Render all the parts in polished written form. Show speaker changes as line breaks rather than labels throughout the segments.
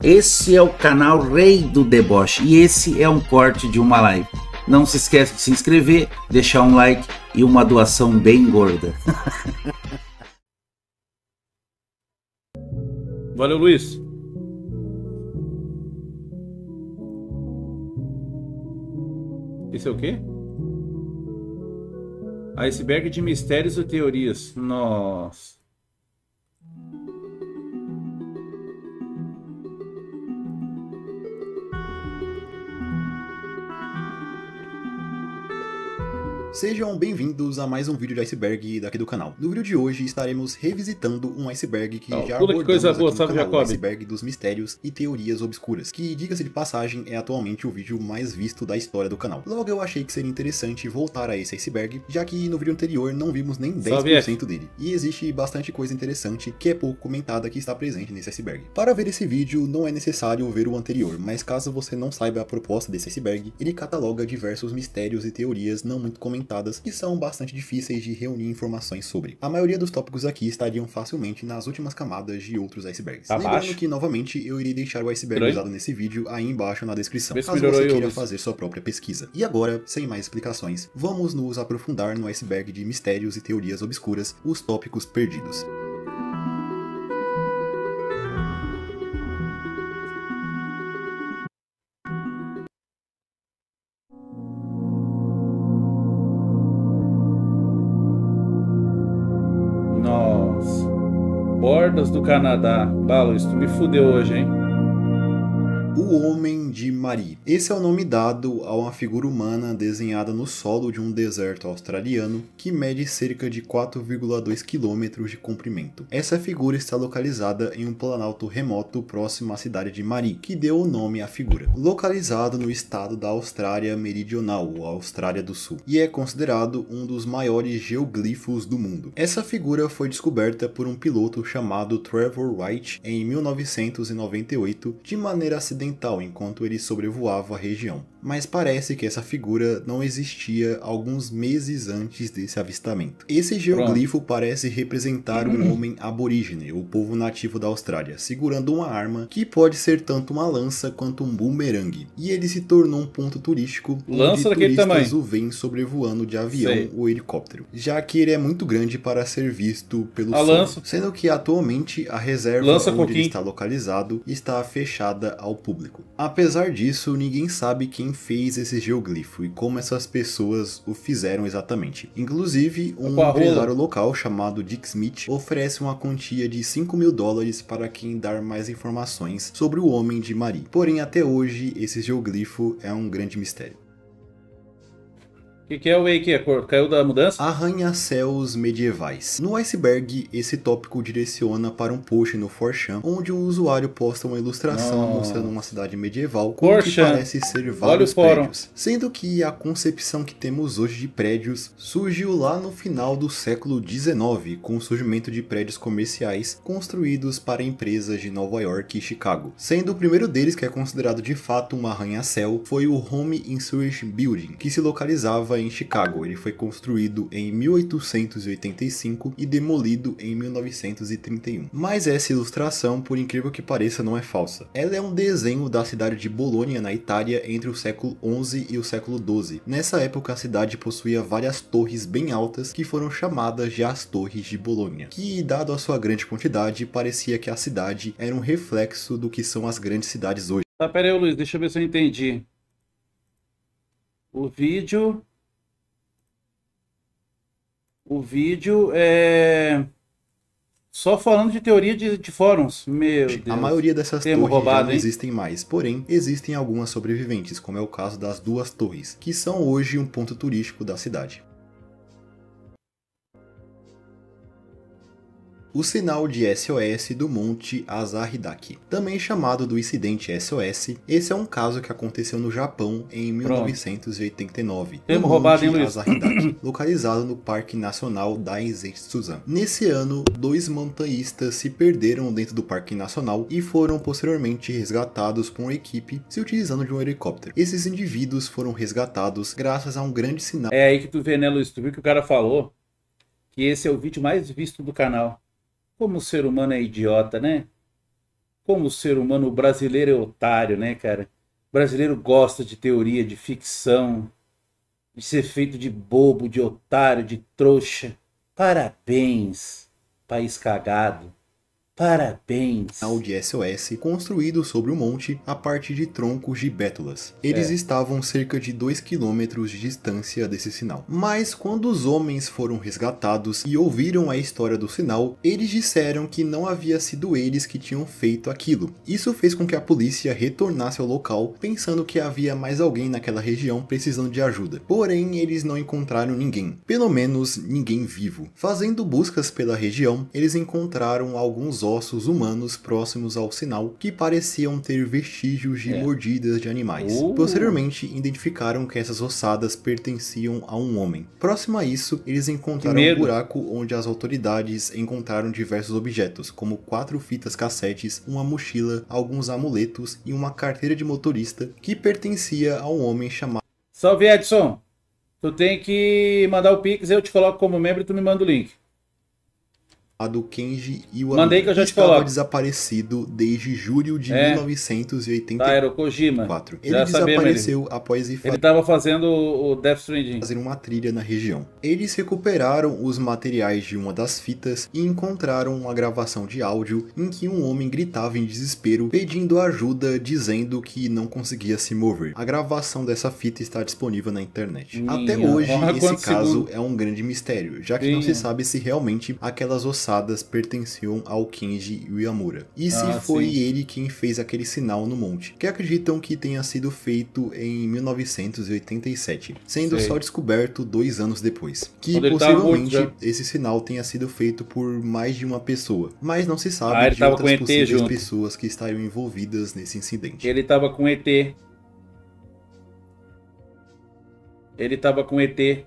Esse é o canal Rei do Deboche e esse é um corte de uma live. Não se esqueça de se inscrever, deixar um like e uma doação bem gorda.
Valeu, Luiz. Esse é o quê? Iceberg de mistérios e teorias. Nossa.
Sejam bem-vindos a mais um vídeo de iceberg daqui do canal. No vídeo de hoje estaremos revisitando um iceberg que já abordamos
coisa boa,
aqui no canal,
Jacob.
o iceberg dos mistérios e teorias obscuras, que, diga-se de passagem, é atualmente o vídeo mais visto da história do canal. Logo eu achei que seria interessante voltar a esse iceberg, já que no vídeo anterior não vimos nem 10% dele. E existe bastante coisa interessante que é pouco comentada que está presente nesse iceberg. Para ver esse vídeo não é necessário ver o anterior, mas caso você não saiba a proposta desse iceberg, ele cataloga diversos mistérios e teorias não muito comentadas que são bastante difíceis de reunir informações sobre. A maioria dos tópicos aqui estariam facilmente nas últimas camadas de outros icebergs. Lembrando que, novamente, eu irei deixar o iceberg usado nesse vídeo aí embaixo na descrição, caso você queira fazer sua própria pesquisa. E agora, sem mais explicações, vamos nos aprofundar no iceberg de mistérios e teorias obscuras, os tópicos perdidos.
Bordas do Canadá. Balo, isso tu me fudeu hoje, hein?
O Homem de Mari. Esse é o nome dado a uma figura humana desenhada no solo de um deserto australiano que mede cerca de 4,2 km de comprimento. Essa figura está localizada em um planalto remoto próximo à cidade de Mari, que deu o nome à figura. Localizado no estado da Austrália Meridional, ou Austrália do Sul, e é considerado um dos maiores geoglifos do mundo. Essa figura foi descoberta por um piloto chamado Trevor Wright em 1998 de maneira acidental enquanto ele sobrevoava a região. Mas parece que essa figura não existia alguns meses antes desse avistamento. Esse geoglifo parece representar um homem aborígene, o povo nativo da Austrália, segurando uma arma que pode ser tanto uma lança quanto um bumerangue. E ele se tornou um ponto turístico onde turistas o veem sobrevoando de avião ou helicóptero, já que ele é muito grande para ser visto pelo sol, sendo que atualmente a reserva onde ele está localizado está fechada ao público. Apesar disso, ninguém sabe quem fez esse geoglifo e como essas pessoas o fizeram exatamente. Inclusive, um empresário local chamado Dick Smith oferece uma quantia de $5.000 para quem dar mais informações sobre o Homem de Mari. Porém, até hoje, esse geoglifo é um grande mistério.
O que é o que? Caiu da mudança?
Arranha-céus medievais. No iceberg, esse tópico direciona para um post no 4chan, onde o usuário posta uma ilustração mostrando uma cidade medieval com o que parece ser vários prédios. Sendo que a concepção que temos hoje de prédios surgiu lá no final do século XIX, com o surgimento de prédios comerciais construídos para empresas de Nova York e Chicago. Sendo o primeiro deles, que é considerado de fato um arranha-céu, foi o Home Insurance Building, que se localizava em Chicago. Ele foi construído em 1885 e demolido em 1931. Mas essa ilustração, por incrível que pareça, não é falsa. Ela é um desenho da cidade de Bolonha, na Itália, entre o século XI e o século XII. Nessa época, a cidade possuía várias torres bem altas que foram chamadas de as Torres de Bolonha, que, dado a sua grande quantidade, parecia que a cidade era um reflexo do que são as grandes cidades hoje.
Tá, pera aí, Luiz, deixa eu ver se eu entendi. O vídeo é só falando de teoria de fóruns. Meu Deus.
A maioria dessas torres já não existem mais, porém existem algumas sobreviventes, como é o caso das duas torres, que são hoje um ponto turístico da cidade. O sinal de SOS do Monte Azahidaki, também chamado do incidente SOS, esse é um caso que aconteceu no Japão em 1989, no Monte Azahidaki, localizado no Parque Nacional Daizetsuzan. Nesse ano, 2 montanhistas se perderam dentro do Parque Nacional e foram posteriormente resgatados por uma equipe se utilizando de um helicóptero. Esses indivíduos foram resgatados graças a um grande sinal.
É aí que tu vê, né, Luiz? Tu viu que o cara falou que esse é o vídeo mais visto do canal. Como o ser humano é idiota, né? como o ser humano brasileiro é otário, né, cara? O brasileiro gosta de teoria, de ficção, de ser feito de bobo, de otário, de trouxa. Parabéns, país cagado. Parabéns.
Sinal de SOS construído sobre o monte a partir de troncos de bétulas. Eles estavam cerca de 2 km de distância desse sinal. Mas quando os homens foram resgatados e ouviram a história do sinal, eles disseram que não havia sido eles que tinham feito aquilo. Isso fez com que a polícia retornasse ao local, pensando que havia mais alguém naquela região precisando de ajuda. Porém, eles não encontraram ninguém. Pelo menos, ninguém vivo. Fazendo buscas pela região, eles encontraram alguns ossos humanos próximos ao sinal que pareciam ter vestígios de mordidas de animais. Posteriormente, identificaram que essas ossadas pertenciam a um homem. Próximo a isso, eles encontraram um buraco onde as autoridades encontraram diversos objetos, como 4 fitas cassetes, uma mochila, alguns amuletos e uma carteira de motorista que pertencia a um homem chamado...
Salve, Edson! Tu tem que mandar o Pix, eu te coloco como membro e tu me manda o link.
do Kenji Iwamura.
Mandei que eu já te
estava
coloco.
Desaparecido desde julho de 1984.
Tá, era o Kojima.
Ele desapareceu após
ele estava fazendo o Death Stranding.
Fazer uma trilha na região. Eles recuperaram os materiais de uma das fitas e encontraram uma gravação de áudio em que um homem gritava em desespero pedindo ajuda, dizendo que não conseguia se mover. A gravação dessa fita está disponível na internet. Até hoje, esse caso é um grande mistério, já que não se sabe se realmente aquelas ossadas pertenciam ao Kenji Iwamura. E se foi ele quem fez aquele sinal no monte, que acreditam que tenha sido feito em 1987, sendo só descoberto 2 anos depois. Que possivelmente esse sinal tenha sido feito por mais de uma pessoa, mas não se sabe de outras possíveis pessoas que estariam envolvidas nesse incidente.
Ele estava com ET. Ele estava com ET.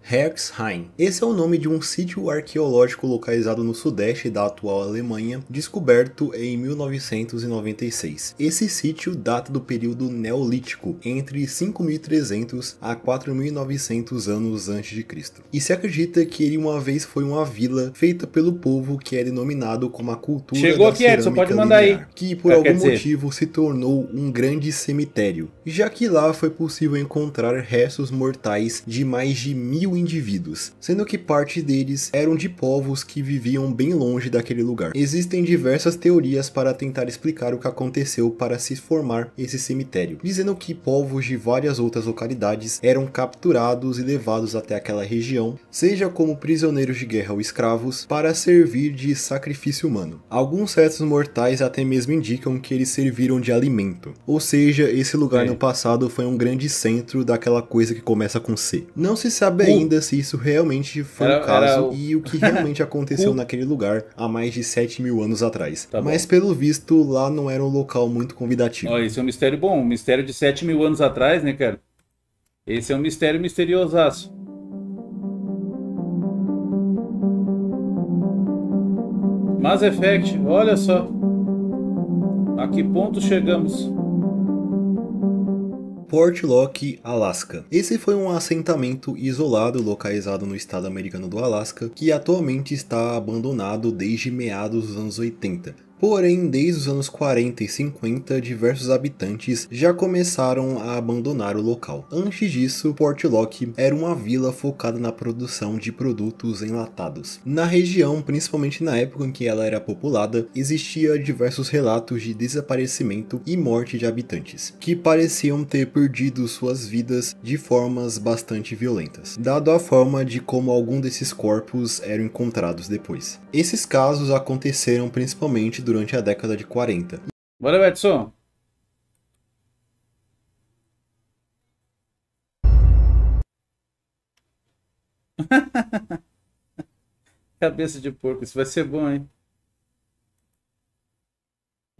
Herxheim. Esse é o nome de um sítio arqueológico localizado no sudeste da atual Alemanha, descoberto em 1996. Esse sítio data do período Neolítico, entre 5.300 a 4.900 anos antes de Cristo. E se acredita que ele uma vez foi uma vila feita pelo povo que é denominado como a cultura da cerâmica
pode mandar
linear,
aí.
Que por algum motivo se tornou um grande cemitério, já que lá foi possível encontrar restos mortais de mais de 1.000 indivíduos, sendo que parte deles eram de povos que viviam bem longe daquele lugar. Existem diversas teorias para tentar explicar o que aconteceu para se formar esse cemitério, dizendo que povos de várias outras localidades eram capturados e levados até aquela região, seja como prisioneiros de guerra ou escravos, para servir de sacrifício humano. Alguns restos mortais até mesmo indicam que eles serviram de alimento, ou seja, esse lugar no passado foi um grande centro daquela coisa que começa com C. Não se sabe ainda se isso realmente foi o caso e o que realmente aconteceu naquele lugar há mais de 7.000 anos atrás. Mas pelo visto, lá não era um local muito convidativo.
Esse é um mistério bom, um mistério de 7.000 anos atrás, né, cara? Esse é um mistério misteriosaço. Mass Effect, olha só. A que ponto chegamos?
Portlock, Alasca. Esse foi um assentamento isolado localizado no estado americano do Alasca, que atualmente está abandonado desde meados dos anos 80. Porém, desde os anos 40 e 50, diversos habitantes já começaram a abandonar o local. Antes disso, Portlock era uma vila focada na produção de produtos enlatados. Na região, principalmente na época em que ela era populada, existia diversos relatos de desaparecimento e morte de habitantes, que pareciam ter perdido suas vidas de formas bastante violentas, dado a forma de como algum desses corpos eram encontrados depois. Esses casos aconteceram principalmente durante a década de 40.
Bora, Edson. Cabeça de porco, isso vai ser bom, hein?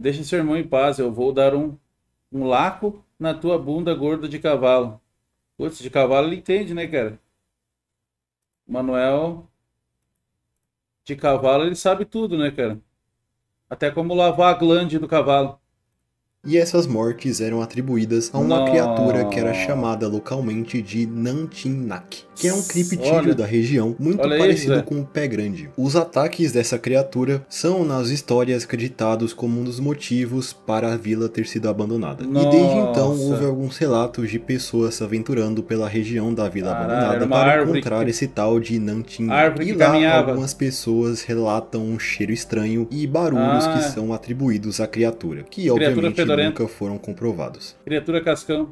Deixa seu irmão em paz, eu vou dar um laco na tua bunda gorda de cavalo. Putz, de cavalo ele entende, né, cara? Manuel de cavalo ele sabe tudo, né, cara? Até como lavar a glande do cavalo.
E essas mortes eram atribuídas a uma criatura que era chamada localmente de Nantinnak. que é um criptídeo
Olha.
da região, muito
Olha
parecido
isso,
com o pé grande. Os ataques dessa criatura são nas histórias acreditados como um dos motivos para a vila ter sido abandonada. E desde então
Nossa.
houve alguns relatos de pessoas se aventurando pela região da vila
Caralho,
abandonada
era uma
para
árvore
encontrar
que-
esse tal de Nantin.
Árvore
E
que
lá
caminhava.
algumas pessoas relatam um cheiro estranho e barulhos que são atribuídos à criatura, que obviamente
fedorenta.
nunca foram comprovados.
Criatura cascão.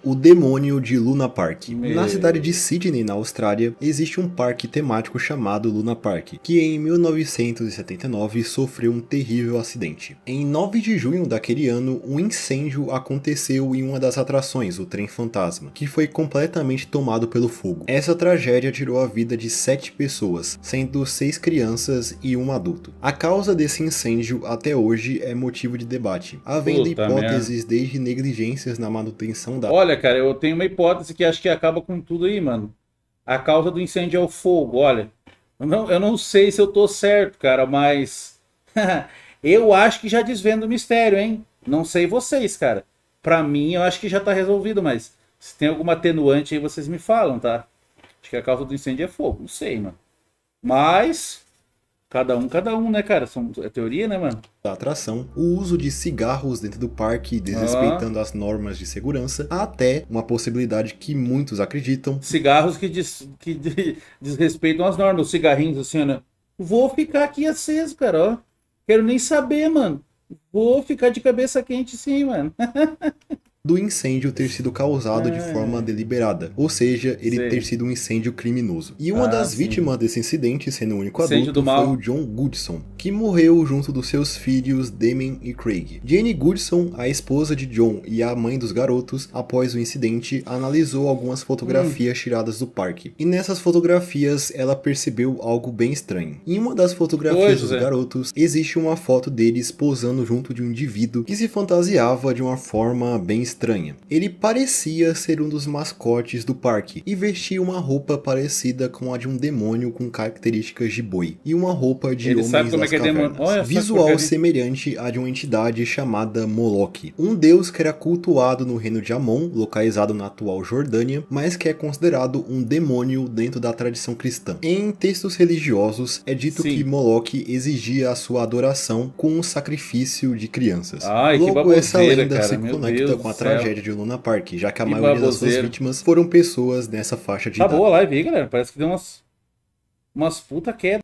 O Demônio de Luna Park.
Meu.
Na cidade de Sydney, na Austrália, existe um parque temático chamado Luna Park, que em 1979 sofreu um terrível acidente. Em 9 de junho daquele ano, um incêndio aconteceu em uma das atrações, o Trem Fantasma, que foi completamente tomado pelo fogo. Essa tragédia tirou a vida de 7 pessoas, sendo 6 crianças e um adulto. A causa desse incêndio até hoje é motivo de debate, havendo
Puta
hipóteses desde negligências na manutenção da
Olha, cara, eu tenho uma hipótese que acho que acaba com tudo aí, mano. A causa do incêndio é o fogo, olha. Eu não sei se eu tô certo, cara, mas eu acho que já desvendo o mistério, hein? Não sei vocês, cara. Pra mim, eu acho que já tá resolvido, mas se tem alguma atenuante aí, vocês me falam, tá? Acho que a causa do incêndio é fogo, não sei, mano. Mas cada um, né, cara? É teoria, né, mano?
da atração, o uso de cigarros dentro do parque, desrespeitando as normas de segurança, até uma possibilidade que muitos acreditam.
Cigarros que desrespeitam as normas, os cigarrinhos assim, né? Vou ficar aqui aceso, cara, ó. Quero nem saber, mano. Vou ficar de cabeça quente sim, mano.
Do incêndio ter sido causado de forma deliberada, ou seja, ele
Sei.
ter sido um incêndio criminoso. E uma das
sim.
vítimas desse incidente, sendo o único
Incêndio
adulto,
do mal.
foi o John Goodson, que morreu junto dos seus filhos Damien e Craig. Jane Goodson, a esposa de John e a mãe dos garotos, após o incidente, analisou algumas fotografias tiradas do parque. E nessas fotografias, ela percebeu algo bem estranho. Em uma das fotografias dos garotos, existe uma foto deles posando junto de um indivíduo que se fantasiava de uma forma bem estranha. Ele parecia ser um dos mascotes do parque e vestia uma roupa parecida com a de um demônio com características de boi e uma roupa de
Ele
homens
sabe como
das
é que é demônio.
cavernas.
Olha, sabe
Visual
porcaria.
semelhante à de uma entidade chamada Moloch, um deus que era cultuado no reino de Amon, localizado na atual Jordânia, mas que é considerado um demônio dentro da tradição cristã. Em textos religiosos é dito
Sim.
que Moloch exigia a sua adoração com um sacrifício de crianças.
Ai, que
Logo, essa
baboseira,
lenda
cara.
se
Meu
conecta
Deus
com a
do céu.
tragédia de Luna Park, já que a
Que
maioria das suas
baboseira.
vítimas foram pessoas nessa faixa de
Tá
idade.
boa a live aí, galera. Parece que deu umas puta queda.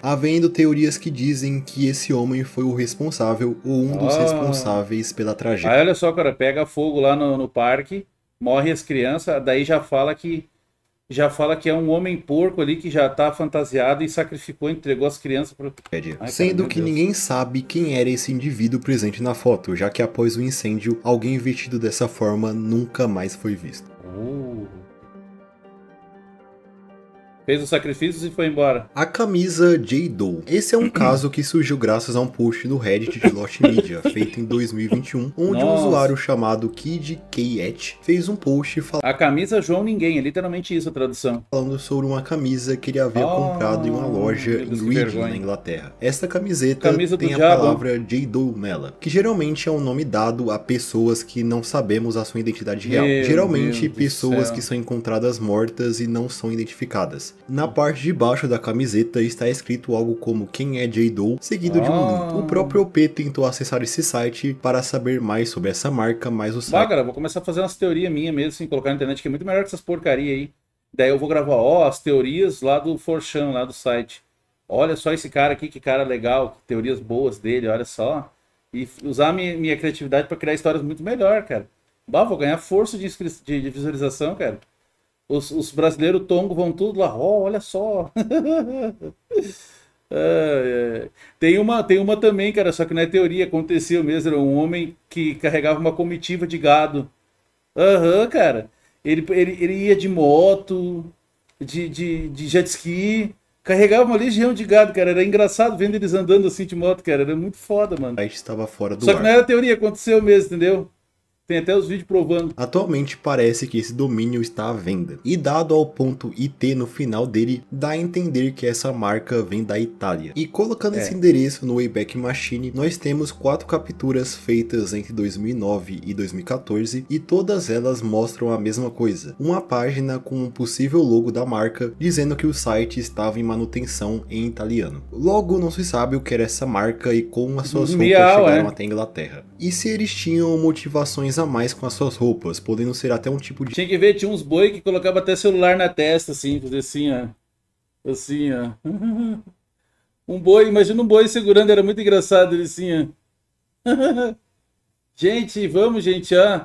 Havendo teorias que dizem que esse homem foi o responsável ou um dos responsáveis pela tragédia.
Aí olha só, cara, pega fogo lá no parque, morre as crianças, daí já fala que é um homem porco ali que já tá fantasiado e sacrificou, entregou as crianças pro... Ai, cara,
Sendo
meu
que
Deus.
ninguém sabe quem era esse indivíduo presente na foto, já que após o incêndio, alguém vestido dessa forma nunca mais foi visto.
Fez os sacrifícios e foi embora.
A camisa J. Doe. Esse é um caso que surgiu graças a um post no Reddit de Lost Media, feito em 2021, onde um
Nossa.
usuário chamado Kid K. fez um post
A camisa João Ninguém, é literalmente isso a tradução.
falando sobre uma camisa que ele havia comprado em uma loja
meu
em
Deus, que
Reading,
vergonha.
na Inglaterra. Esta camiseta
Camisa do
tem a
diabo.
palavra J. Doe nela, que geralmente é um nome dado a pessoas que não sabemos a sua identidade real.
Meu
Geralmente
Deus do
pessoas
céu.
que são encontradas mortas e não são identificadas. Na parte de baixo da camiseta está escrito algo como quem é J. Doe, seguido de um link. O próprio OP tentou acessar esse site para saber mais sobre essa marca, mas o
Bah,
site
cara, vou começar a fazer umas teorias minhas mesmo, assim, colocar na internet, que é muito melhor que essas porcaria aí. Daí eu vou gravar, as teorias lá do Forchan, lá do site. Olha só esse cara aqui, que cara legal, teorias boas dele, olha só. E usar minha criatividade para criar histórias muito melhor, cara. Bah, vou ganhar força de visualização, cara. Os brasileiros tongos vão tudo lá, olha só. Tem uma também, cara, só que não é teoria, aconteceu mesmo. Era um homem que carregava uma comitiva de gado. Cara. Ele ia de moto, de jet ski, carregava uma legião de gado, cara. Era engraçado vendo eles andando assim de moto, cara. Era muito foda, mano.
estava fora do
Só
ar.
que não era teoria, aconteceu mesmo, entendeu? Tem até os vídeos provando.
Atualmente parece que esse domínio está à venda, e dado ao ponto .it no final dele, dá a entender que essa marca vem da Itália. E colocando esse endereço no Wayback Machine, nós temos 4 capturas feitas entre 2009 e 2014, e todas elas mostram a mesma coisa. Uma página com um possível logo da marca, dizendo que o site estava em manutenção em italiano. Logo, não se sabe o que era essa marca e como as suas roupas chegaram até a Inglaterra. E se eles tinham motivações a mais com as suas roupas, podendo ser até um tipo de...
Tinha que ver, tinha uns boi que colocava até celular na testa, assim, fazer assim, ó. Assim, ó. Um boi, imagina um boi segurando, era muito engraçado, ele assim, ó. Gente, vamos, gente, ó.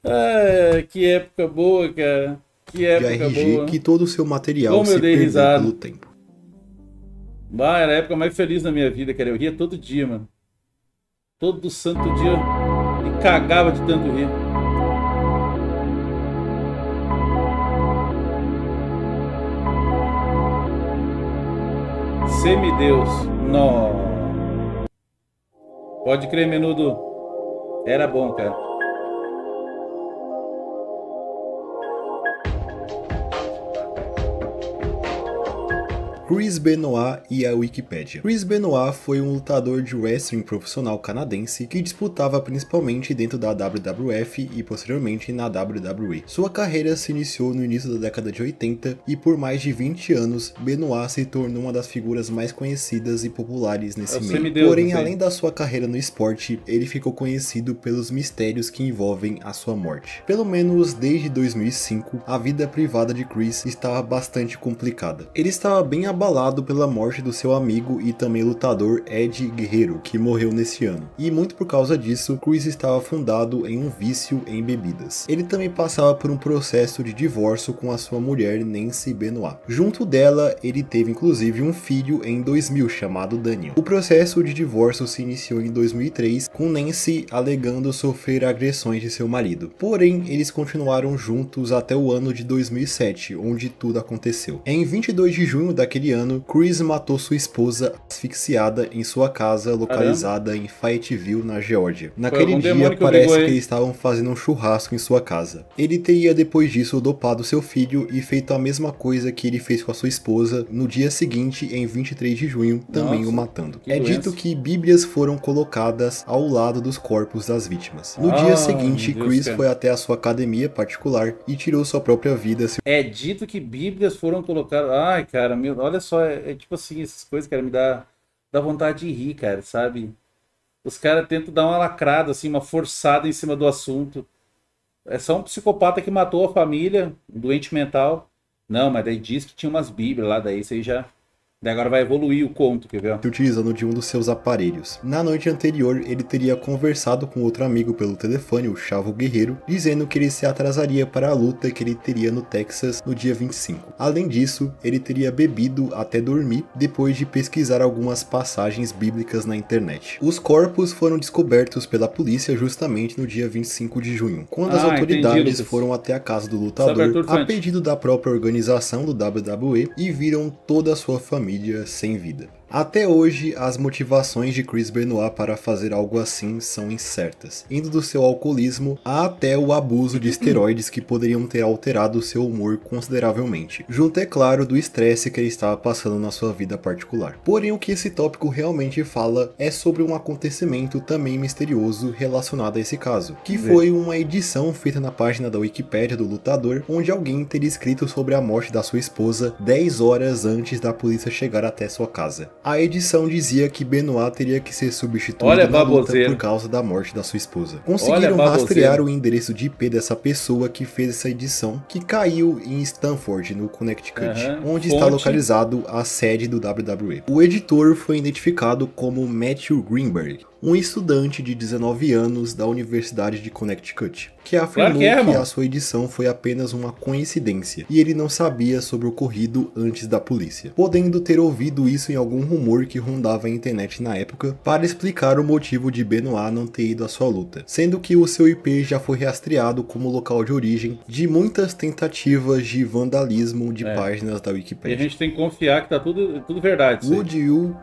Ah, que época boa, cara. Que época
RG,
boa.
que todo o seu material se perdeu pelo tempo.
Bah, era a época mais feliz da minha vida, cara. Eu ria todo dia, mano. Todo santo dia. E cagava de tanto rir. Semideus. Nó. Pode crer, menudo. Era bom, cara.
Chris Benoit e a Wikipédia. Chris Benoit foi um lutador de wrestling profissional canadense que disputava principalmente dentro da WWF e posteriormente na WWE. Sua carreira se iniciou no início da década de 80 e por mais de 20 anos, Benoit se tornou uma das figuras mais conhecidas e populares nesse meio. Porém, além da sua carreira no esporte, ele ficou conhecido pelos mistérios que envolvem a sua morte. Pelo menos desde 2005, a vida privada de Chris estava bastante complicada. Ele estava bem abalado pela morte do seu amigo e também lutador Ed Guerreiro, que morreu nesse ano. E muito por causa disso, Chris estava afundado em um vício em bebidas. Ele também passava por um processo de divórcio com a sua mulher Nancy Benoit. Junto dela, ele teve inclusive um filho em 2000 chamado Daniel. O processo de divórcio se iniciou em 2003, com Nancy alegando sofrer agressões de seu marido. Porém, eles continuaram juntos até o ano de 2007, onde tudo aconteceu. Em 22 de junho daquele ano, Chris matou sua esposa asfixiada em sua casa localizada em Fayetteville, na Geórgia. Naquele dia, parece que eles estavam fazendo um churrasco em sua casa. Ele teria depois disso dopado seu filho e feito a mesma coisa que ele fez com a sua esposa no dia seguinte, em 23 de junho, também o matando. É dito que bíblias foram colocadas ao lado dos corpos das vítimas. No dia seguinte, Chris foi até a sua academia particular e tirou sua própria vida.
É dito que bíblias foram colocadas... Ai, cara, meu, olha só, é tipo assim, essas coisas, cara, me dá vontade de rir, cara, sabe? Os caras tentam dar uma lacrada, assim, uma forçada em cima do assunto. É só um psicopata que matou a família, um doente mental. Não, mas daí diz que tinha umas bíblias lá, daí isso aí já... Daí agora vai evoluir o conto, quer ver?
Utilizando de um dos seus aparelhos. Na noite anterior, ele teria conversado com outro amigo pelo telefone, o Chavo Guerreiro, dizendo que ele se atrasaria para a luta que ele teria no Texas no dia 25. Além disso, ele teria bebido até dormir, depois de pesquisar algumas passagens bíblicas na internet. Os corpos foram descobertos pela polícia justamente no dia 25 de junho, quando as autoridades foram até a casa do lutador, a pedido da própria organização do WWE, e viram toda a sua família sem vida. Até hoje, as motivações de Chris Benoit para fazer algo assim são incertas, indo do seu alcoolismo até o abuso de esteroides que poderiam ter alterado seu humor consideravelmente, junto, é claro, do estresse que ele estava passando na sua vida particular. Porém, o que esse tópico realmente fala é sobre um acontecimento também misterioso relacionado a esse caso, que foi uma edição feita na página da Wikipédia do lutador, onde alguém teria escrito sobre a morte da sua esposa 10 horas antes da polícia chegar até sua casa. A edição dizia que Benoit teria que ser substituído na luta por causa da morte da sua esposa. Conseguiram rastrear o endereço de IP dessa pessoa que fez essa edição, que caiu em Stamford, no Connecticut, onde está localizado a sede do WWE. O editor foi identificado como Matthew Greenberg, um estudante de 19 anos da Universidade de Connecticut, que afirmou que a sua edição foi apenas uma coincidência e ele não sabia sobre o ocorrido antes da polícia, podendo ter ouvido isso em algum rumor que rondava a internet na época para explicar o motivo de Benoit não ter ido à sua luta, sendo que o seu IP já foi rastreado como local de origem de muitas tentativas de vandalismo de páginas da Wikipedia.
E a gente tem que confiar que tá tudo verdade.
Would you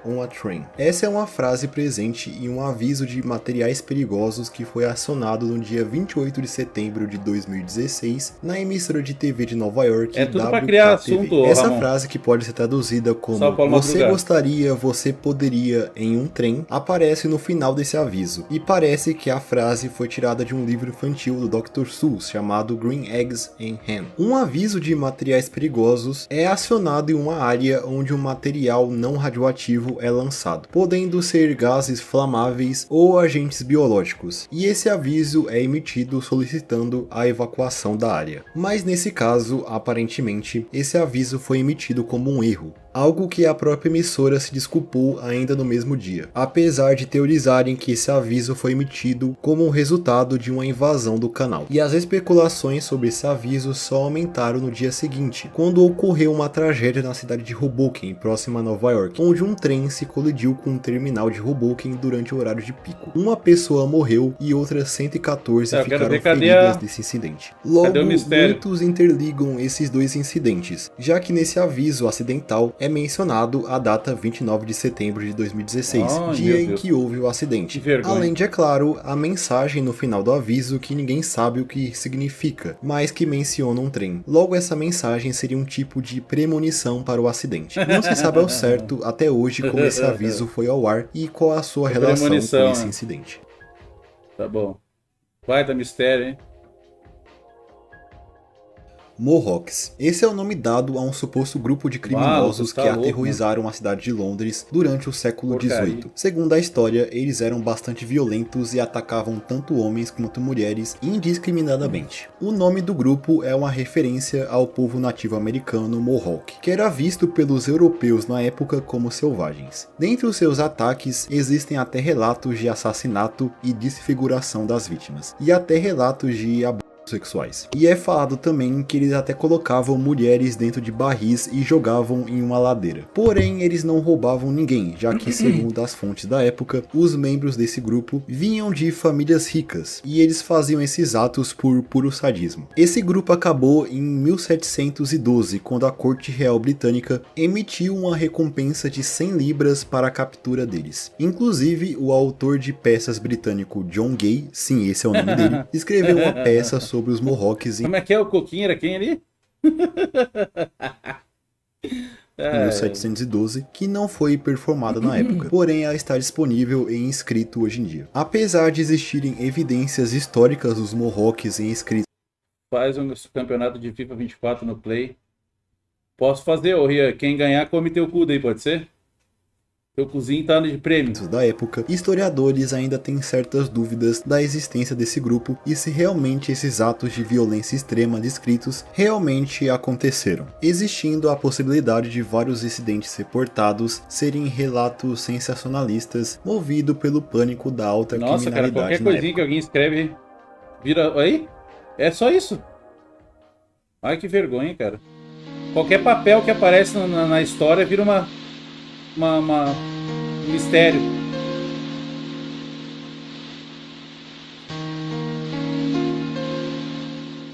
on a train? Essa é uma frase presente presente em um aviso de materiais perigosos que foi acionado no dia 28 de setembro de 2016 na emissora de TV de Nova York,
É tudo pra criar
WKTV.
assunto,
Essa
Ramon.
frase, que pode ser traduzida como
Só Paulo
"você
Madruga.
gostaria, você poderia" em um trem, aparece no final desse aviso. E parece que a frase foi tirada de um livro infantil do Dr. Seuss chamado Green Eggs and Ham. Um aviso de materiais perigosos é acionado em uma área onde um material não radioativo é lançado, podendo ser gases flamáveis ou agentes biológicos, e esse aviso é emitido solicitando a evacuação da área. Mas nesse caso, aparentemente, esse aviso foi emitido como um erro, algo que a própria emissora se desculpou ainda no mesmo dia, apesar de teorizarem que esse aviso foi emitido como um resultado de uma invasão do canal. E as especulações sobre esse aviso só aumentaram no dia seguinte, quando ocorreu uma tragédia na cidade de Hoboken, próxima a Nova York, onde um trem se colidiu com um terminal de Hoboken durante o horário de pico. Uma pessoa morreu e outras 114 ficaram feridas nesse incidente. Logo, muitos interligam esses dois incidentes, já que nesse aviso acidental é mencionado a data 29 de setembro de 2016, dia em que houve o acidente. Além de, é claro, a mensagem no final do aviso que ninguém sabe o que significa, mas que menciona um trem. Logo, essa mensagem seria um tipo de premonição para o acidente. Não se sabe ao certo até hoje como esse aviso foi ao ar e qual a sua relação com esse incidente.
Tá bom. Baita mistério, hein?
Mohawks. Esse é o nome dado a um suposto grupo de criminosos que aterrorizaram a cidade de Londres durante o século XVIII. Segundo a história, eles eram bastante violentos e atacavam tanto homens quanto mulheres indiscriminadamente. O nome do grupo é uma referência ao povo nativo americano Mohawk, que era visto pelos europeus na época como selvagens. Dentre os seus ataques, existem até relatos de assassinato e desfiguração das vítimas, e até relatos de abuso sexuais. E é falado também que eles até colocavam mulheres dentro de barris e jogavam em uma ladeira. Porém, eles não roubavam ninguém, já que, segundo as fontes da época, os membros desse grupo vinham de famílias ricas, e eles faziam esses atos por puro sadismo. Esse grupo acabou em 1712, quando a Corte Real Britânica emitiu uma recompensa de 100 libras para a captura deles. Inclusive, o autor de peças britânico John Gay, sim, esse é o nome dele, escreveu uma peça sobre os Mohawks em...
Como é que é o Coquinho? Era quem ali?
em 1712, que não foi performada na época, porém ela está disponível em escrito hoje em dia. Apesar de existirem evidências históricas dos Mohawks em escrito...
Faz um campeonato de FIFA 24 no Play. Posso fazer, ô Ria. Quem ganhar, come teu cu daí, pode ser? Teu cozinho tá de prêmio.
Da época, historiadores ainda têm certas dúvidas da existência desse grupo e se realmente esses atos de violência extrema descritos realmente aconteceram, existindo a possibilidade de vários incidentes reportados serem relatos sensacionalistas movidos pelo pânico da alta criminalidade.
Nossa, cara, qualquer coisinha que alguém escreve vira... Aí? É só isso? Ai, que vergonha, cara. Qualquer papel que aparece na história vira um mistério.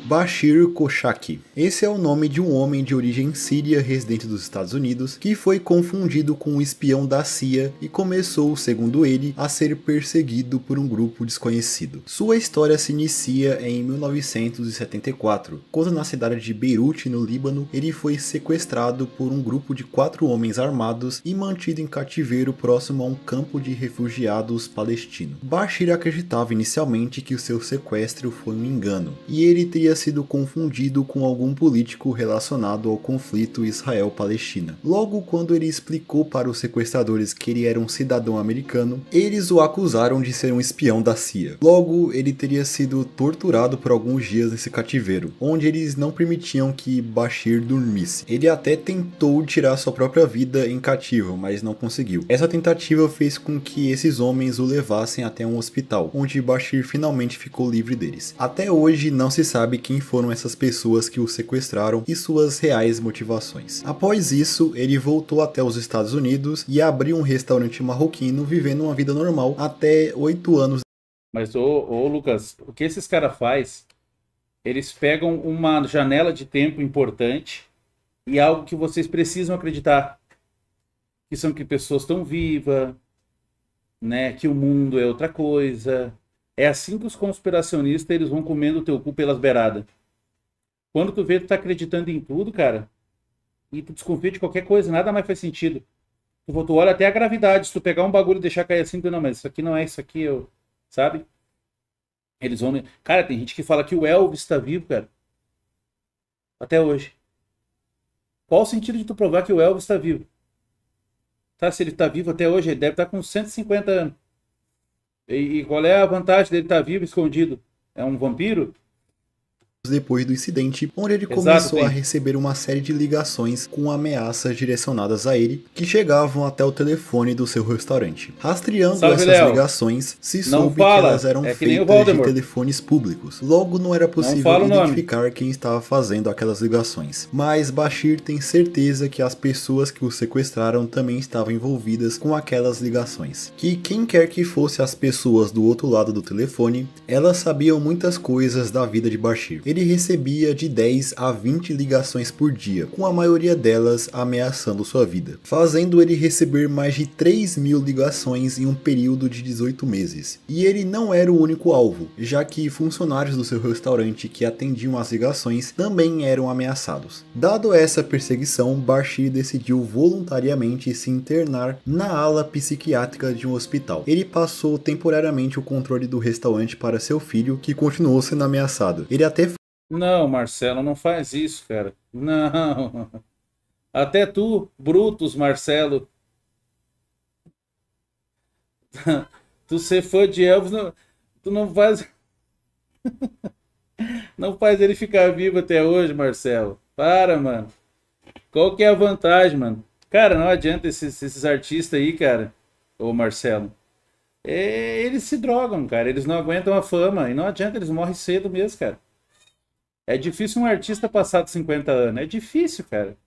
Bashir Khoshaki. Esse é o nome de um homem de origem síria residente dos Estados Unidos que foi confundido com um espião da CIA e começou, segundo ele, a ser perseguido por um grupo desconhecido. Sua história se inicia em 1974, quando na cidade de Beirute, no Líbano, ele foi sequestrado por um grupo de 4 homens armados e mantido em cativeiro próximo a um campo de refugiados palestino. Bashir acreditava inicialmente que o seu sequestro foi um engano, e ele teria sido confundido com algum político relacionado ao conflito Israel-Palestina. Logo, quando ele explicou para os sequestradores que ele era um cidadão americano, eles o acusaram de ser um espião da CIA. Logo, ele teria sido torturado por alguns dias nesse cativeiro, onde eles não permitiam que Bashir dormisse. Ele até tentou tirar sua própria vida em cativo, mas não conseguiu. Essa tentativa fez com que esses homens o levassem até um hospital, onde Bashir finalmente ficou livre deles. Até hoje não se sabe quem foram essas pessoas que o sequestraram e suas reais motivações. Após isso, ele voltou até os Estados Unidos e abriu um restaurante marroquino, vivendo uma vida normal até 8 anos.
Mas, ô Lucas, o que esses caras fazem? Eles pegam uma janela de tempo importante e algo que vocês precisam acreditar. Que são que pessoas estão vivas, né? Que o mundo é outra coisa. É assim que os conspiracionistas eles vão comendo o teu cu pelas beiradas. Quando tu vê, tu tá acreditando em tudo, cara, e tu desconfia de qualquer coisa, nada mais faz sentido. Tu olha até a gravidade, se tu pegar um bagulho e deixar cair assim, tu não, mas isso aqui não é isso aqui, eu, sabe? Eles vão. Cara, tem gente que fala que o Elvis tá vivo, cara. Até hoje. Qual o sentido de tu provar que o Elvis tá vivo? Tá, se ele tá vivo até hoje, ele deve estar com 150 anos. E qual é a vantagem dele estar vivo, escondido? É um vampiro?
Depois do incidente, onde ele
Exato,
começou a
tem.
receber uma série de ligações com ameaças direcionadas a ele, que chegavam até o telefone do seu restaurante. Rastreando
Salve,
essas
Léo.
ligações, se
Não
soube que
fala.
elas eram
É que nem o
feitas de
Voldemort.
telefones públicos. Logo, não era
Não
possível
fala o nome.
identificar quem estava fazendo aquelas ligações. Mas Bashir tem certeza que as pessoas que o sequestraram também estavam envolvidas com aquelas ligações. Que quem quer que fosse as pessoas do outro lado do telefone, elas sabiam muitas coisas da vida de Bashir. Ele recebia de 10 a 20 ligações por dia, com a maioria delas ameaçando sua vida, fazendo ele receber mais de 3.000 ligações em um período de 18 meses. E ele não era o único alvo, já que funcionários do seu restaurante que atendiam as ligações também eram ameaçados. Dado essa perseguição, Bashir decidiu voluntariamente se internar na ala psiquiátrica de um hospital. Ele passou temporariamente o controle do restaurante para seu filho, que continuou sendo ameaçado. Ele até
Não, Marcelo, não faz isso, cara. Não. Até tu, Brutus, Marcelo. Tu ser fã de Elvis, tu não faz. Não faz ele ficar vivo até hoje, Marcelo. Para, mano. Qual que é a vantagem, mano? Cara, não adianta esses artistas aí, cara. Ô, Marcelo. Eles se drogam, cara. Eles não aguentam a fama. E não adianta, eles morrem cedo mesmo, cara. É difícil um artista passar de 50 anos. É difícil, cara.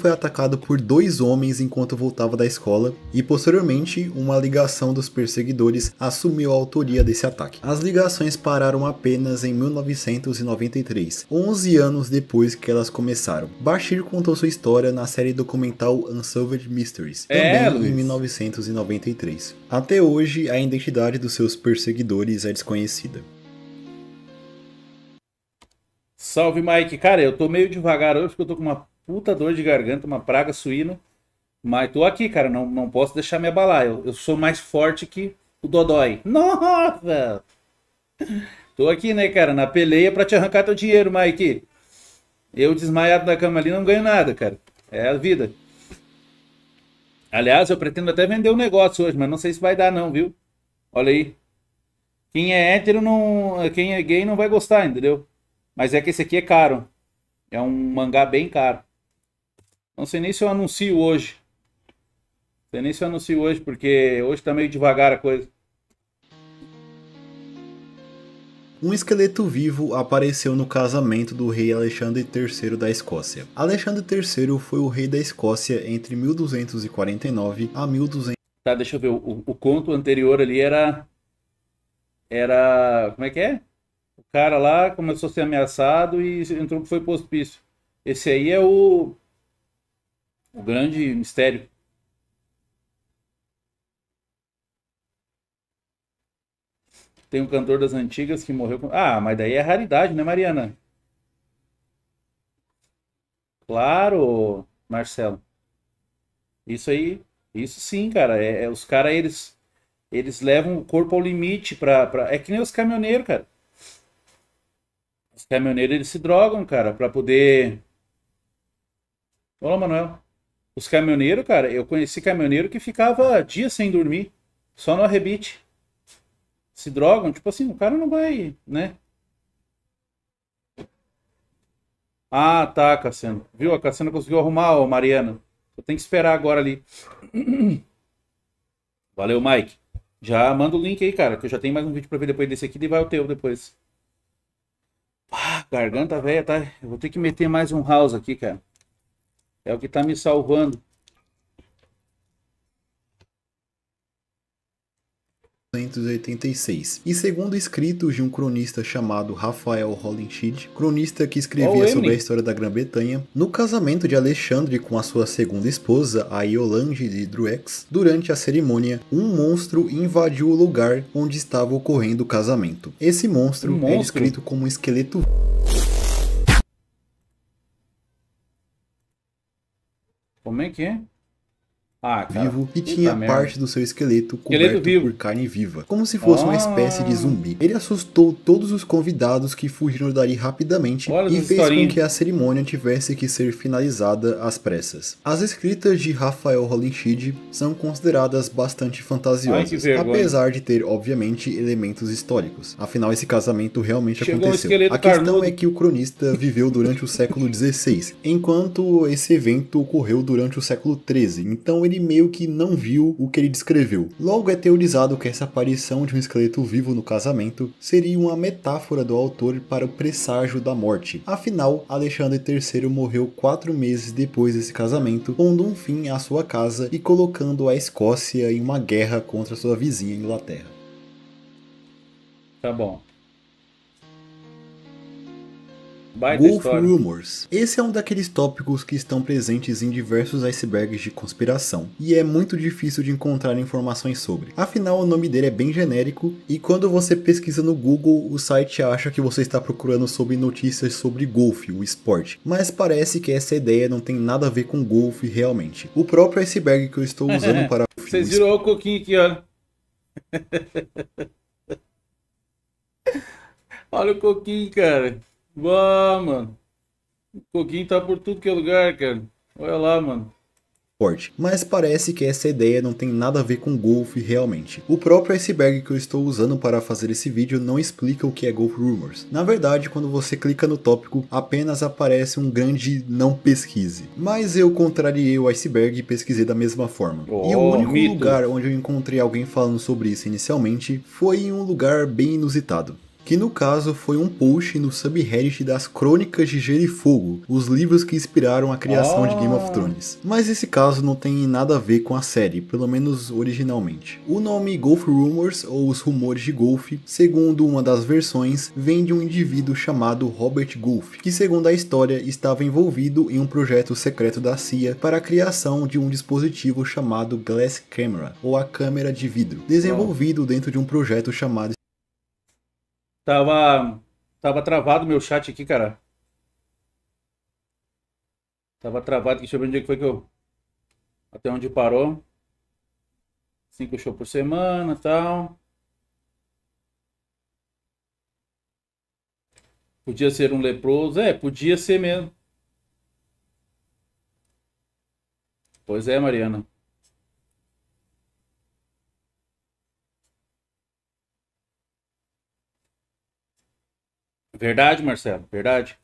foi atacado por 2 homens enquanto voltava da escola e posteriormente uma ligação dos perseguidores assumiu a autoria desse ataque. As ligações pararam apenas em 1993, 11 anos depois que elas começaram. Bashir contou sua história na série documental Unsolved Mysteries, também em
Luiz.
1993. Até hoje, a identidade dos seus perseguidores é desconhecida.
Salve, Mike. Cara, eu tô meio devagar hoje porque eu tô com uma puta dor de garganta, uma praga suína. Mas tô aqui, cara. Não posso deixar me abalar. Eu sou mais forte que o Dodói. Nossa! Tô aqui, né, cara, na peleia pra te arrancar teu dinheiro, Mike. Eu desmaiado na cama ali não ganho nada, cara. É a vida. Aliás, eu pretendo até vender um negócio hoje, mas não sei se vai dar não, viu? Olha aí. Quem é hétero não... Quem é gay não vai gostar, entendeu? Mas é que esse aqui é caro. É um mangá bem caro. Não sei nem se eu anuncio hoje. Não sei nem se eu anuncio hoje, porque hoje tá meio devagar a coisa.
Um esqueleto vivo apareceu no casamento do rei Alexandre III da Escócia. Alexandre III foi o rei da Escócia entre 1249 a 1200.
Tá, deixa eu ver. O conto anterior ali era... Como é que é? O cara lá começou a ser ameaçado e entrou, foi pro hospício. Esse aí é o grande mistério. Tem um cantor das antigas que morreu com... Ah, mas daí é raridade, né, Mariana? Claro, Marcelo. Isso aí, isso sim, cara. Os caras, eles levam o corpo ao limite pra... É que nem os caminhoneiros, cara. Os caminhoneiros, eles se drogam, cara, pra poder... Olá, Manuel. Os caminhoneiros, cara, eu conheci caminhoneiro que ficava dias sem dormir, só no arrebite. Se drogam, tipo assim, o cara não vai, né? Ah, tá, Cassiano. Viu? A Cassiano conseguiu arrumar, ó, Mariana. Eu tenho que esperar agora ali. Valeu, Mike. Já manda o link aí, cara, que eu já tenho mais um vídeo pra ver depois desse aqui e vai o teu depois. Ah, garganta velha, tá? Eu vou ter que meter mais um house aqui, cara. É o que tá me salvando.
1986. E segundo escritos de um cronista chamado Raphael Holinshed, cronista que escrevia sobre a história da Grã-Bretanha, no casamento de Alexandre com a sua segunda esposa, a Yolande de Druex, durante a cerimônia, um monstro invadiu o lugar onde estava ocorrendo o casamento. Esse monstro é descrito como um esqueleto.
Como é que é?
Vivo e tinha parte do seu esqueleto coberto por carne viva, como se fosse uma espécie de zumbi. Ele assustou todos os convidados que fugiram dali rapidamente e fez com que a cerimônia tivesse que ser finalizada às pressas. As escritas de Raphael Holinshed são consideradas bastante fantasiosas, apesar de ter, obviamente, elementos históricos. Afinal, esse casamento realmente aconteceu. A questão é que o cronista viveu durante o século XVI, enquanto esse evento ocorreu durante o século XIII, então ele meio que não viu o que ele descreveu. Logo é teorizado que essa aparição de um esqueleto vivo no casamento seria uma metáfora do autor para o presságio da morte. Afinal, Alexandre III morreu 4 meses depois desse casamento, pondo um fim à sua casa e colocando a Escócia em uma guerra contra sua vizinha Inglaterra.
Tá bom.
Golf Rumors. Esse é um daqueles tópicos que estão presentes em diversos icebergs de conspiração, e é muito difícil de encontrar informações sobre. Afinal, o nome dele é bem genérico, e quando você pesquisa no Google, o site acha que você está procurando sobre notícias sobre golfe, o esporte. Mas parece que essa ideia não tem nada a ver com golfe realmente. O próprio iceberg que eu estou usando para...
Vocês viram o coquinho aqui, olha. Olha o coquinho, cara. Uau, mano. O coquinho tá por tudo que é lugar, cara. Olha lá, mano.
Mas parece que essa ideia não tem nada a ver com golfe realmente. O próprio iceberg que eu estou usando para fazer esse vídeo não explica o que é Golf Rumors. Na verdade, quando você clica no tópico, apenas aparece um grande não pesquise. Mas eu contrariei o iceberg e pesquisei da mesma forma. E o único lugar onde eu encontrei alguém falando sobre isso inicialmente foi em um lugar bem inusitado, que no caso foi um post no subreddit das Crônicas de Gelo e Fogo, os livros que inspiraram a criação de Game of Thrones. Mas esse caso não tem nada a ver com a série, pelo menos originalmente. O nome Golf Rumors, ou os rumores de golfe, segundo uma das versões, vem de um indivíduo chamado Robert Golf, que segundo a história estava envolvido em um projeto secreto da CIA para a criação de um dispositivo chamado Glass Camera, ou a câmera de vidro, desenvolvido dentro de um projeto chamado...
Tava travado meu chat aqui, cara. Tava travado aqui, deixa eu ver onde é que foi que eu... Até onde parou. 5 shows por semana e tal. Podia ser um leproso. É, podia ser mesmo. Pois é, Mariana. Verdade, Marcelo, verdade.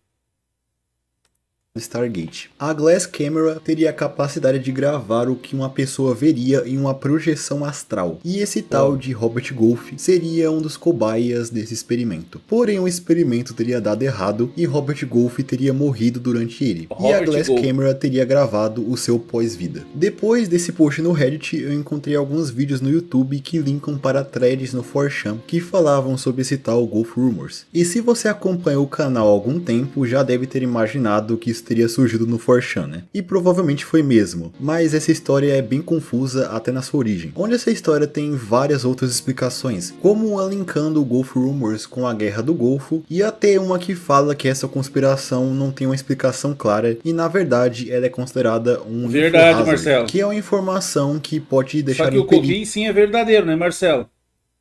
Stargate. A Glass Camera teria a capacidade de gravar o que uma pessoa veria em uma projeção astral, e esse tal de Robert Golf seria um dos cobaias desse experimento. Porém, o experimento teria dado errado e Robert Golf teria morrido durante ele, e a Glass Camera teria gravado o seu pós-vida. Depois desse post no Reddit, eu encontrei alguns vídeos no YouTube que linkam para threads no 4chan que falavam sobre esse tal Golf Rumors. E se você acompanhou o canal há algum tempo, já deve ter imaginado que isso teria surgido no 4chan, né? E provavelmente foi mesmo, mas essa história é bem confusa até na sua origem, onde essa história tem várias outras explicações, como a linkando o Golf Rumors com a Guerra do Golfo, e até uma que fala que essa conspiração não tem uma explicação clara, e na verdade ela é considerada um
verdade, Marcelo,
que é uma informação que pode deixar
só que o coquinho sim é verdadeiro, né, Marcelo?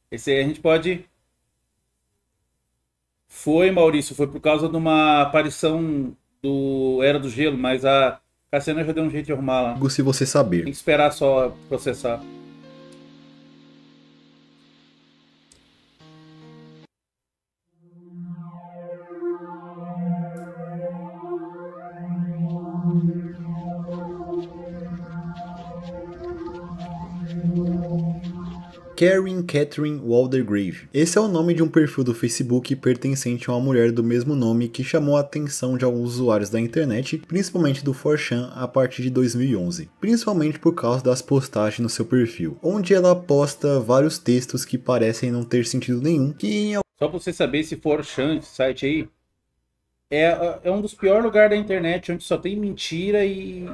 Esse aí a gente pode... Foi, Maurício, foi por causa de uma aparição do Era do Gelo, mas a Cassiana já deu um jeito de arrumar lá.
Se você saber.
Tem que esperar só processar.
Karen Catherine Waldegrave. Esse é o nome de um perfil do Facebook pertencente a uma mulher do mesmo nome que chamou a atenção de alguns usuários da internet, principalmente do 4chan, a partir de 2011, principalmente por causa das postagens no seu perfil, onde ela posta vários textos que parecem não ter sentido nenhum, que em
Só pra você saber, esse 4chan, esse site aí, é um dos piores lugares da internet, onde só tem mentira e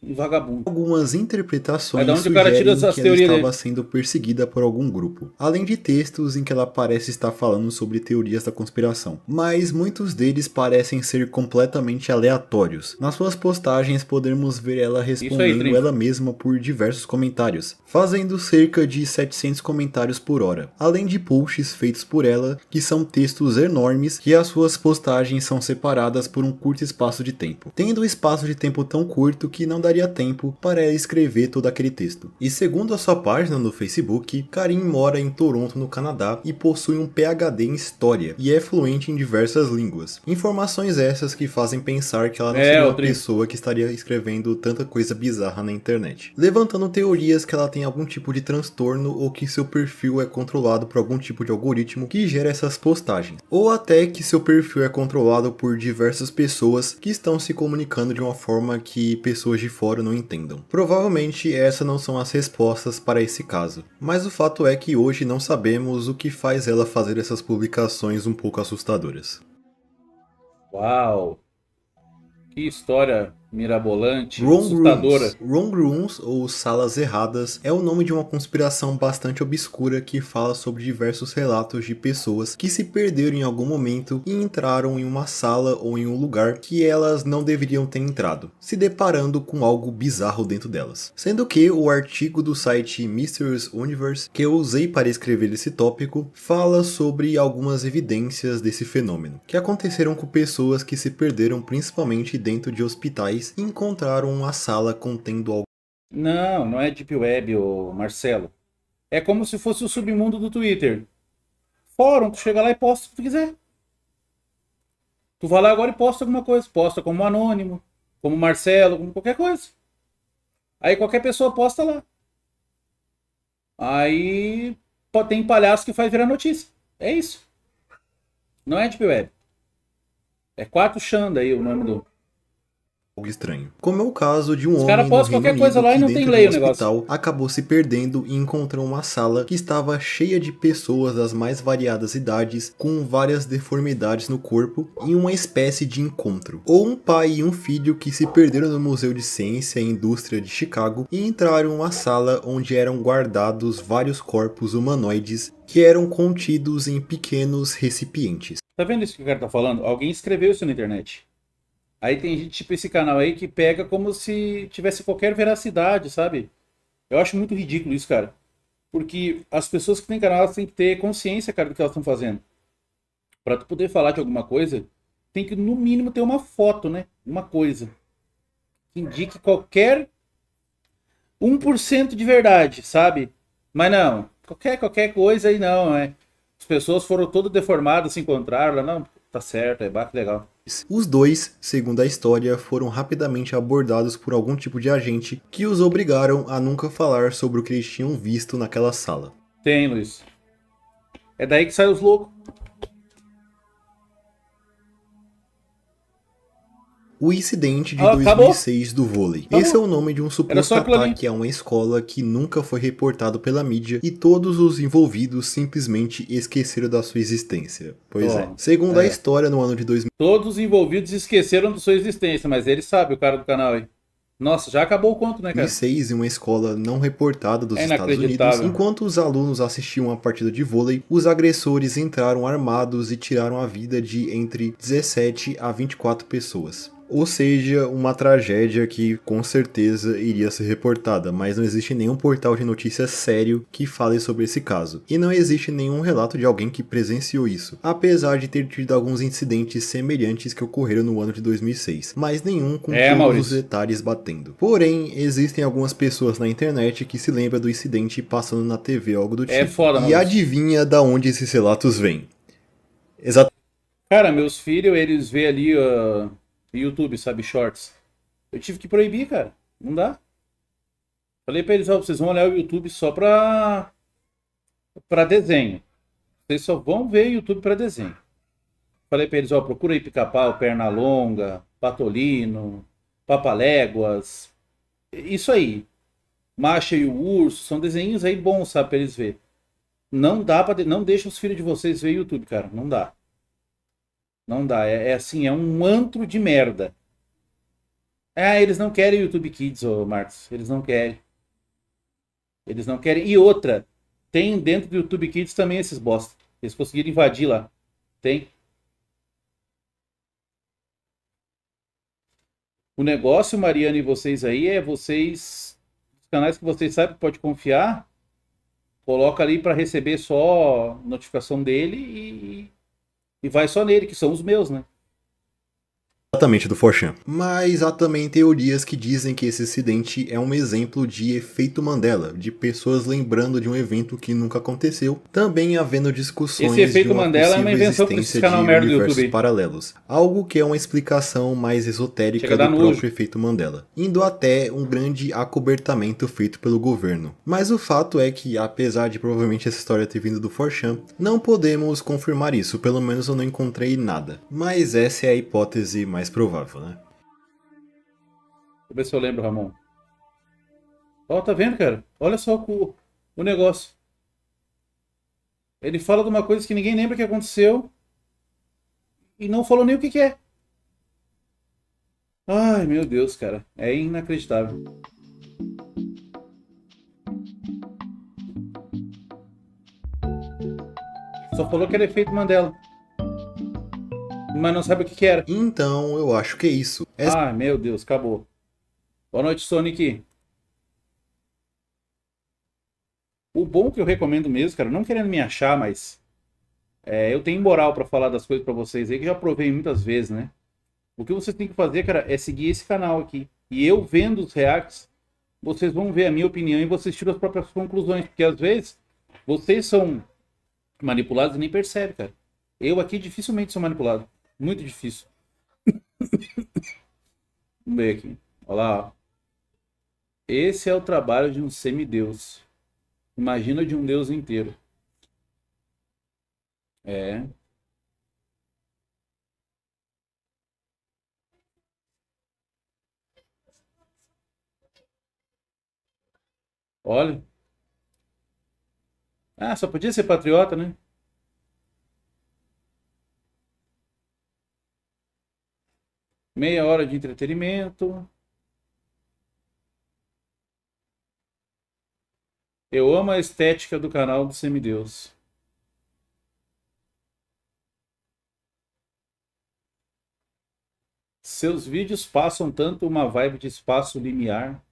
vagabundo.
algumas interpretações
É da onde o cara tira
sugerem
as
que ela
teorias
estava
dele.
sendo perseguida por algum grupo, além de textos em que ela parece estar falando sobre teorias da conspiração, mas muitos deles parecem ser completamente aleatórios. Nas suas postagens podemos ver ela respondendo
Trinco.
ela mesma por diversos comentários, fazendo cerca de 700 comentários por hora, além de posts feitos por ela, que são textos enormes, e as suas postagens são separadas por um curto espaço de tempo, tendo um espaço de tempo tão curto que não daria tempo para ela escrever todo aquele texto. E segundo a sua página no Facebook, Karin mora em Toronto, no Canadá, e possui um PhD em História, e é fluente em diversas línguas. Informações essas que fazem pensar que ela não seria uma pessoa que estaria escrevendo tanta coisa bizarra na internet, levantando teorias que ela tem algum tipo de transtorno ou que seu perfil é controlado por algum tipo de algoritmo que gera essas postagens, ou até que seu perfil é controlado por diversas pessoas que estão se comunicando de uma forma que pessoas de fora não entendam. Provavelmente essas não são as respostas para esse caso, mas o fato é que hoje não sabemos o que faz ela fazer essas publicações um pouco assustadoras.
Uau! Que história mirabolante, assustadora.
Wrong Rooms, ou Salas Erradas, é o nome de uma conspiração bastante obscura que fala sobre diversos relatos de pessoas que se perderam em algum momento e entraram em uma sala ou em um lugar que elas não deveriam ter entrado, se deparando com algo bizarro dentro delas. Sendo que o artigo do site Mysterious Universe, que eu usei para escrever esse tópico, fala sobre algumas evidências desse fenômeno, que aconteceram com pessoas que se perderam principalmente dentro de hospitais e encontraram uma sala contendo algo.
Não é Deep Web, ô Marcelo. É como se fosse o submundo do Twitter. Fórum, tu chega lá e posta o que tu quiser. Tu vai lá agora e posta alguma coisa. Posta como anônimo, como Marcelo, como qualquer coisa. Aí qualquer pessoa posta lá. Aí tem palhaço que faz virar notícia. É isso. Não é Deep Web. É 4chan daí o nome do...
algo estranho. Como é o caso de um
Os
homem
cara
no
posta
Reino
qualquer coisa
Unido
lá e
que
não tem
dentro
lei
de
o
um
negócio.
hospital acabou se perdendo e encontrou uma sala que estava cheia de pessoas das mais variadas idades, com várias deformidades no corpo, em uma espécie de encontro. Ou um pai e um filho que se perderam no Museu de Ciência e Indústria de Chicago e entraram em uma sala onde eram guardados vários corpos humanoides que eram contidos em pequenos recipientes.
Tá vendo isso que o cara tá falando? Alguém escreveu isso na internet. Aí tem gente tipo esse canal aí que pega como se tivesse qualquer veracidade, sabe? Eu acho muito ridículo isso, cara. Porque as pessoas que têm canal, elas têm que ter consciência, cara, do que elas estão fazendo. Pra tu poder falar de alguma coisa, tem que no mínimo ter uma foto, né? Uma coisa. Que indique qualquer 1% de verdade, sabe? Mas não, qualquer coisa aí não, é. As pessoas foram todas deformadas, se encontraram, não, tá certo, é bate legal.
Os dois, segundo a história, foram rapidamente abordados por algum tipo de agente que os obrigaram a nunca falar sobre o que eles tinham visto naquela sala.
Tem, Luiz. É daí que saem os loucos.
O incidente de
Acabou.
2006 do vôlei.
Acabou.
Esse é o nome de um suposto
aquilo ali.
ataque a uma escola que nunca foi reportado pela mídia e todos os envolvidos simplesmente esqueceram da sua existência. Pois é. Segundo a história, no ano de 2000...
Todos os envolvidos esqueceram de sua existência, mas ele sabe, o cara do canal aí. Nossa, já acabou o conto, né, cara?
2006, em uma escola não reportada dos Estados Unidos, enquanto os alunos assistiam a partida de vôlei, os agressores entraram armados e tiraram a vida de entre 17 a 24 pessoas. Ou seja, uma tragédia que com certeza iria ser reportada, mas não existe nenhum portal de notícias sério que fale sobre esse caso. E não existe nenhum relato de alguém que presenciou isso, apesar de ter tido alguns incidentes semelhantes que ocorreram no ano de 2006, mas nenhum com todos os detalhes batendo. Porém, existem algumas pessoas na internet que se lembram do incidente passando na TV ou algo do tipo.
Foda,
e adivinha da onde esses relatos vêm? Exato.
Cara, meus filhos, eles vê ali YouTube, sabe, shorts. Eu tive que proibir, cara. Não dá. Falei pra eles, ó, vocês vão olhar o YouTube só pra para desenho. Vocês só vão ver YouTube para desenho. Falei para eles, ó, procura aí Pica-Pau, Pernalonga, Patolino, Papaléguas. Isso aí. Macha e o Urso, são desenhos aí bons, sabe, para eles ver. Não dá para não deixa os filhos de vocês ver YouTube, cara, não dá. Não dá, é assim, é um antro de merda. Ah, eles não querem YouTube Kids, ô Marcos, eles não querem. Eles não querem. E outra, tem dentro do YouTube Kids também esses bosta. Eles conseguiram invadir lá. Tem. O negócio, Mariana e vocês aí, é vocês. Os canais que vocês sabem que pode confiar, coloca ali para receber só notificação dele e vai só nele, que são os meus, né?
Exatamente do 4chan. Mas há também teorias que dizem que esse incidente é um exemplo de efeito Mandela, de pessoas lembrando de um evento que nunca aconteceu, também havendo discussões
Esse efeito
de uma
Mandela é uma
possível
invenção desse
existência
canal
de
merda do
universos
YouTube.
paralelos, algo que é uma explicação mais
Chega
esotérica
a dar
do
nojo.
próprio efeito Mandela, indo até um grande acobertamento feito pelo governo. Mas o fato é que, apesar de provavelmente essa história ter vindo do 4chan, não podemos confirmar isso, pelo menos eu não encontrei nada. Mas essa é a hipótese mais provável, né?
Deixa eu ver se eu lembro, Ramon. Ó, tá vendo, cara? Olha só o negócio. Ele fala de uma coisa que ninguém lembra que aconteceu e não falou nem o que que é. Ai, meu Deus, cara. É inacreditável. Só falou que era efeito Mandela. Mas não sabe o que que era.
Então, eu acho que é isso.
Ah, meu Deus, acabou. Boa noite, Sonic. O bom que eu recomendo mesmo, cara, não querendo me achar, mas eu tenho moral pra falar das coisas pra vocês aí, que já provei muitas vezes, né? O que vocês têm que fazer, cara, é seguir esse canal aqui. E eu vendo os reacts, vocês vão ver a minha opinião e vocês tiram as próprias conclusões. Porque às vezes, vocês são manipulados e nem percebem, cara. Eu aqui dificilmente sou manipulado. Muito difícil. Vamos ver aqui. Olha lá, ó. Esse é o trabalho de um semideus. Imagina de um deus inteiro. É. Olha. Ah, só podia ser patriota, né? Meia hora de entretenimento. Eu amo a estética do canal do Semideus. Seus vídeos passam tanto uma vibe de espaço linear